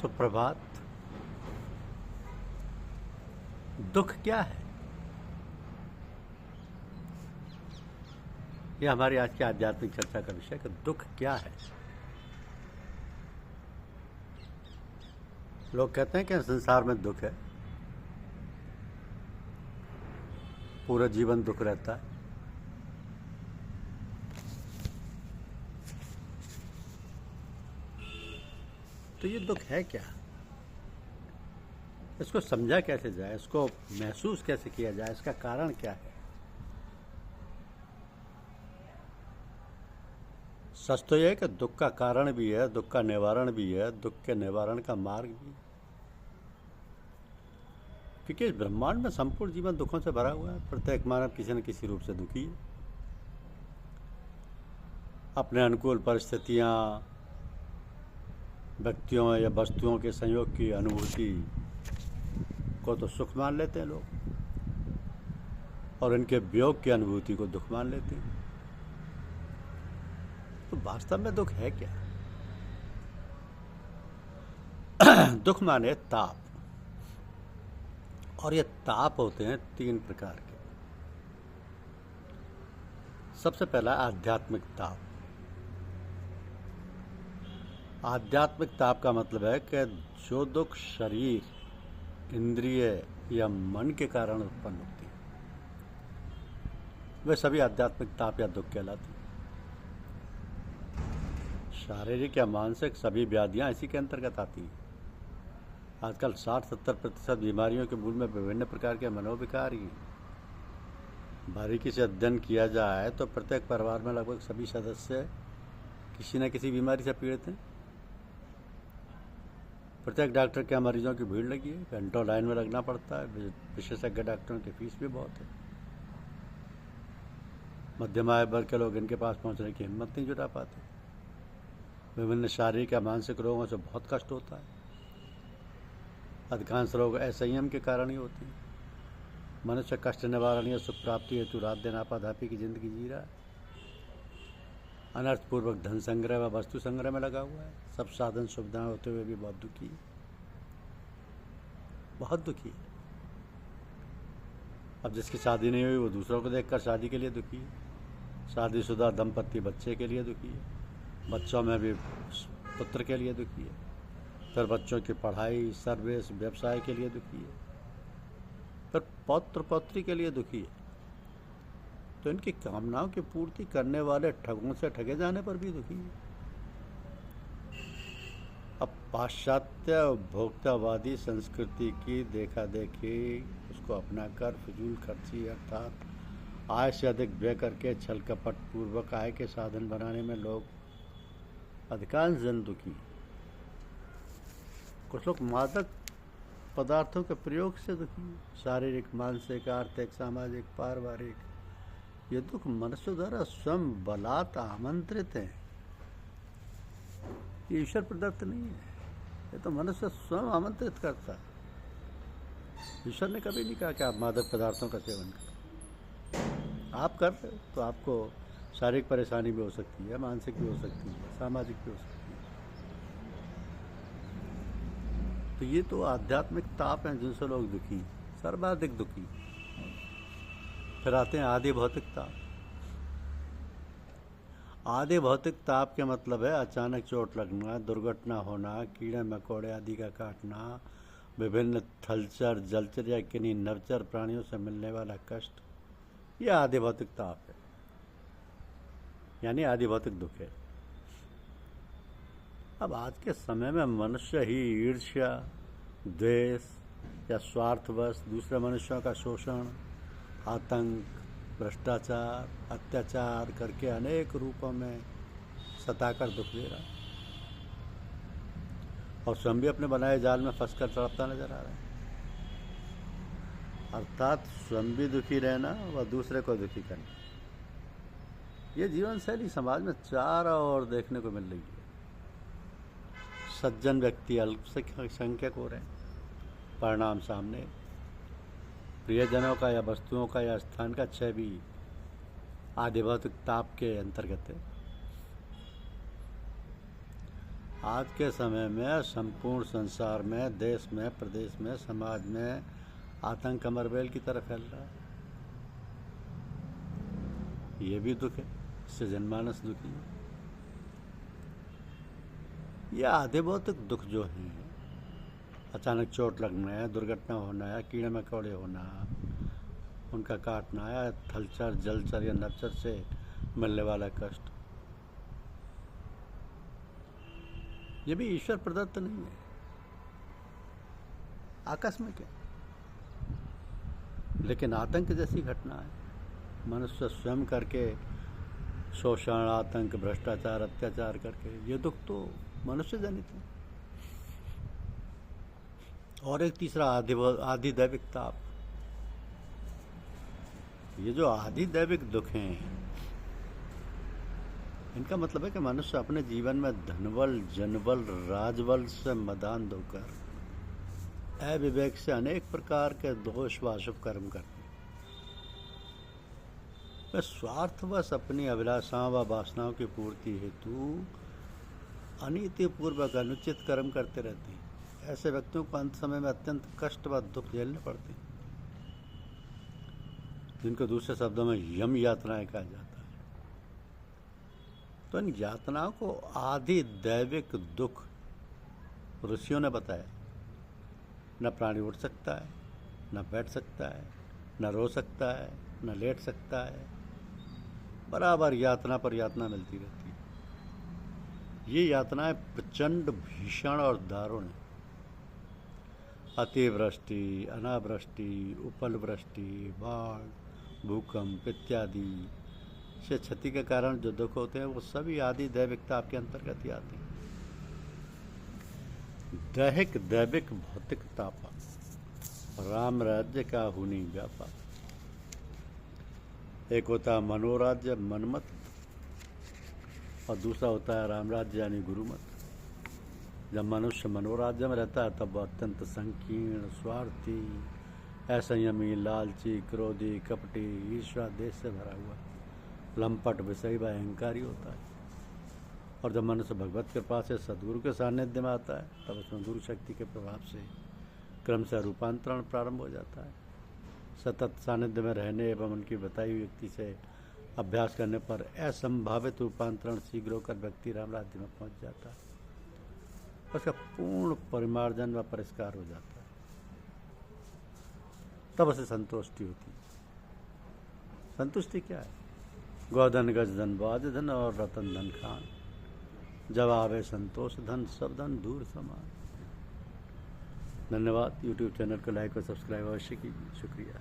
सुप्रभात। दुख क्या है? यह हमारी आज की आध्यात्मिक चर्चा का विषय है कि दुख क्या है। लोग कहते हैं कि संसार में दुख है, पूरा जीवन दुख रहता है। तो ये दुख है क्या? इसको समझा कैसे जाए, इसको महसूस कैसे किया जाए, इसका कारण क्या है? सच तो यह है कि दुख का कारण भी है, दुख का निवारण भी है, दुख के निवारण का मार्ग भी है। क्योंकि इस ब्रह्मांड में संपूर्ण जीवन दुखों से भरा हुआ है। प्रत्येक मानव किसी न किसी रूप से दुखी है। अपने अनुकूल परिस्थितियां, व्यक्तियों या वस्तुओं के संयोग की अनुभूति को तो सुख मान लेते हैं लोग, और इनके वियोग की अनुभूति को दुख मान लेते हैं। तो वास्तव में दुख है क्या? दुख माने ताप, और ये ताप होते हैं तीन प्रकार के। सबसे पहला आध्यात्मिक ताप। आध्यात्मिक ताप का मतलब है कि जो दुख शरीर, इंद्रिय या मन के कारण उत्पन्न होती है, वे सभी आध्यात्मिक ताप या दुख कहलाती हैं। शारीरिक या मानसिक सभी व्याधियां इसी के अंतर्गत आती हैं। आजकल 60-70% बीमारियों के मूल में विभिन्न प्रकार के मनोविकार ही हैं। बारीकी से अध्ययन किया जाए तो प्रत्येक परिवार में लगभग सभी सदस्य किसी न किसी बीमारी से पीड़ित हैं। प्रत्येक डॉक्टर के यहाँ मरीजों की भीड़ लगी है, घंटों लाइन में लगना पड़ता है। विशेषज्ञ डॉक्टरों की फीस भी बहुत है। मध्यम आय वर्ग के लोग इनके पास पहुंचने की हिम्मत नहीं जुटा पाते। विभिन्न शारीरिक या मानसिक रोगों से बहुत कष्ट होता है। अधिकांश रोग असंयम के कारण ही होते हैं। मनुष्य कष्ट निवारण या सुख प्राप्ति हेतु रात दिन आपाधापी की जिंदगी जी रहा है। अनर्थपूर्वक धन संग्रह व वस्तु संग्रह में लगा हुआ है। सब साधन सुविधाएं होते हुए भी बहुत दुखी है, बहुत दुखी है। अब जिसकी शादी नहीं हुई वो दूसरों को देखकर शादी के लिए दुखी है। शादीशुदा दंपत्ति बच्चे के लिए दुखी है। बच्चों में भी पुत्र के लिए दुखी है। फिर बच्चों की पढ़ाई, सर्विस, व्यवसाय के लिए दुखी है। फिर पौत्र पौत्री के लिए दुखी है। तो इनकी कामनाओं की पूर्ति करने वाले ठगों से ठगे जाने पर भी दुखी है। अब पाश्चात्य उपभोक्तावादी संस्कृति की देखा देखी, उसको अपनाकर फिजूल खर्ची अर्थात आय से अधिक व्यय करके छल कपट पूर्वक आय के साधन बनाने में लोग अधिकांश जन दुखी। कुछ लोग मादक पदार्थों के प्रयोग से दुखी, शारीरिक, मानसिक, आर्थिक, सामाजिक, पारिवारिक। ये दुख मनुष्य द्वारा स्वयं बलात् आमंत्रित है। ये ईश्वर प्रदत्त नहीं है, ये तो मनुष्य स्वयं आमंत्रित करता है। ईश्वर ने कभी नहीं कहा कि आप मादक पदार्थों का सेवन करें। आप कर रहे तो आपको शारीरिक परेशानी भी हो सकती है, मानसिक भी हो सकती है, सामाजिक भी हो सकती है। तो ये तो आध्यात्मिक ताप हैं जिनसे लोग दुखी, सर्वाधिक दुखी। फिर आते हैं आदि भौतिक ताप। आदि भौतिक ताप के मतलब है अचानक चोट लगना, दुर्घटना होना, कीड़े मकोड़े आदि का काटना, विभिन्न थलचर, जलचर या किन्हीं नवचर प्राणियों से मिलने वाला कष्ट। यह आदि भौतिक ताप है, यानी आदि भौतिक दुख है। अब आज के समय में मनुष्य ही ईर्ष्या, द्वेष या स्वार्थवश दूसरे मनुष्यों का शोषण, आतंक, भ्रष्टाचार, अत्याचार करके अनेक रूपों में सताकर दुख दे रहा है, और स्वयं भी अपने बनाए जाल में फंसकर तड़पता नजर आ रहा है। अर्थात स्वयं भी दुखी रहना व दूसरे को दुखी करना। ये जीवन शैली समाज में चारों ओर देखने को मिल रही है। सज्जन व्यक्ति अल्पसंख्यक हो रहे हैं, परिणाम सामने। प्रियजनों का या वस्तुओं का या स्थान का क्षय भी आदि भौतिक ताप के अंतर्गत है। आज के समय में संपूर्ण संसार में, देश में, प्रदेश में, समाज में आतंक अमरबेल की तरह फैल रहा है। ये भी दुख है, इससे जनमानस दुखी है। ये आधे भौतिक दुख जो हैं, अचानक चोट लगना है, दुर्घटना होना है, कीड़े मकोड़े होना, उनका काटना है, थलचर, जलचर या नपचर से मिलने वाला कष्ट, ये भी ईश्वर प्रदत्त नहीं है, आकस्मिक है। लेकिन आतंक जैसी घटना है, मनुष्य स्वयं करके शोषण, आतंक, भ्रष्टाचार, अत्याचार करके, ये दुख तो मनुष्य जनित है। और एक तीसरा आदि दैविक ताप। ये जो आदि दैविक दुख हैं, इनका मतलब है कि मनुष्य अपने जीवन में धनबल, जनबल, राजबल से मदान होकर अविवेक से अनेक प्रकार के दोष व अशुभ कर्म करते हैं। वे स्वार्थवश अपनी अभिलाषाओं व वासनाओं की पूर्ति हेतु अनीतिपूर्वक अनुचित कर्म करते रहते हैं। ऐसे व्यक्तियों को अंत समय में अत्यंत कष्ट व दुख झेलने पड़ते हैं, जिनको दूसरे शब्दों में यम यातनाएं कहा जाता है। तो इन यातनाओं को आदि दैविक दुख ऋषियों ने बताया। न प्राणी उठ सकता है, न बैठ सकता है, न रो सकता है, न लेट सकता है, बराबर यातना पर यातना मिलती रहती है। ये यातनाएं प्रचंड, भीषण और दारुण है। अतिवृष्टि, अनावृष्टि, उपल वृष्टि, बाढ़, भूकंप इत्यादि से क्षति के कारण जो दुख होते हैं, वो सभी आदि दैविक ताप के अंतर्गत ही आते हैं। दैहिक, दैविक, भौतिक तापा, राम राज्य का हुनी व्यापा। एक होता है मनोराज्य, मनमत, और दूसरा होता है राम राज्य यानी गुरुमत। जब मनुष्य मनोराज्य में रहता है तब वह अत्यंत संकीर्ण, स्वार्थी, असंयमी, लालची, क्रोधी, कपटी, ईर्ष्या देश से भरा हुआ, लंपट, विषयी व अहंकारी होता है। और जब मनुष्य भगवत कृपा से सद्गुरु के सानिध्य में आता है तब उसमें गुरु शक्ति के प्रभाव से क्रमशः रूपांतरण प्रारंभ हो जाता है। सतत सानिध्य में रहने एवं उनकी बताई हुई युक्ति से अभ्यास करने पर असंभावित रूपांतरण शीघ्र होकर व्यक्ति राम राज्य में पहुंच जाता है। उसका पूर्ण परिमार्जन व परिष्कार हो जाता है। तब उसे संतुष्टि होती है। संतुष्टि क्या है? गोधन, गजधन, बाजधन और रतन धन खान। जब आवे संतोष धन, सब धन दूर समान। धन्यवाद। यूट्यूब चैनल को लाइक और सब्सक्राइब अवश्य कीजिए। शुक्रिया।